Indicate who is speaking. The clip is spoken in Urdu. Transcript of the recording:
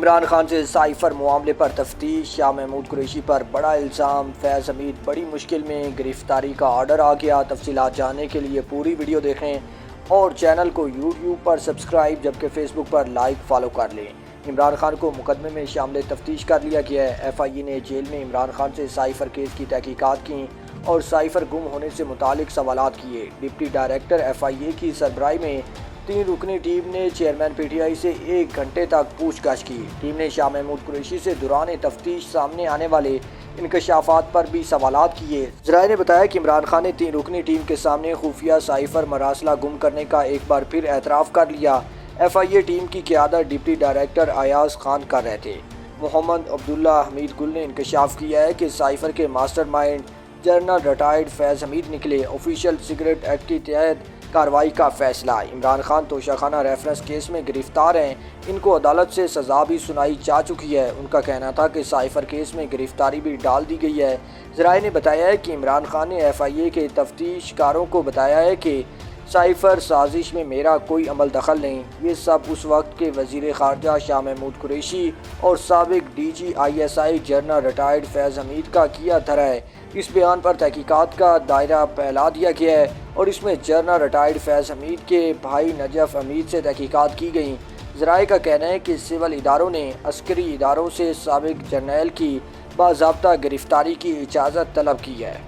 Speaker 1: عمران خان سے سائفر معاملے پر تفتیش، شاہ محمود قریشی پر بڑا الزام، فیض حمید بڑی مشکل میں، گرفتاری کا آرڈر آ گیا۔ تفصیلات جاننے کے لیے پوری ویڈیو دیکھیں اور چینل کو یوٹیوب پر سبسکرائب جبکہ فیس بک پر لائک فالو کر لیں۔ عمران خان کو مقدمے میں شامل تفتیش کر لیا گیا ہے۔ ایف آئی اے نے جیل میں عمران خان سے سائفر کیس کی تحقیقات کی اور سائفر گم ہونے سے متعلق سوالات کیے۔ ڈپٹی ڈائریکٹر ایف آئی اے کی سربراہی میں 3 رکنی ٹیم نے چیئرمین پی ٹی آئی سے 1 گھنٹے تک پوچھ گچھ کی۔ ٹیم نے شاہ محمود قریشی سے دوران تفتیش سامنے آنے والے انکشافات پر بھی سوالات کیے۔ ذرائع نے بتایا کہ عمران خان نے 3 رکنی ٹیم کے سامنے خفیہ سائفر مراسلہ گم کرنے کا ایک بار پھر اعتراف کر لیا۔ ایف آئی اے ٹیم کی قیادت ڈپٹی ڈائریکٹر ایاز خان کر رہے تھے۔ محمد عبداللہ حمید گل نے انکشاف کیا ہے کہ سائفر کے master mind general retired Faiz حمید نکلے۔ آفیشیل سیکرٹ ایکٹ کے تحت کارروائی کا فیصلہ۔ عمران خان توشہ خانہ ریفرنس کیس میں گرفتار ہیں۔ ان کو عدالت سے سزا بھی سنائی جا چکی ہے۔ ان کا کہنا تھا کہ سائفر کیس میں گرفتاری بھی ڈال دی گئی ہے۔ ذرائع نے بتایا ہے کہ عمران خان نے ایف آئی اے کے تفتیش کاروں کو بتایا ہے کہ سائفر سازش میں میرا کوئی عمل دخل نہیں۔ یہ سب اس وقت کے وزیر خارجہ شاہ محمود قریشی اور سابق D G I S I general retired Faiz Hameed کا کیا دھرا ہے۔ اس بیان پر تحقیقات کا دائرہ پھیلا دیا گیا ہے اور اس میں جنرل ریٹائرڈ فیض حمید کے بھائی نجف حمید سے تحقیقات کی گئیں۔ ذرائع کا کہنا ہے کہ سول اداروں نے عسکری اداروں سے سابق جرنیل کی باضابطہ گرفتاری کی اجازت طلب کی ہے۔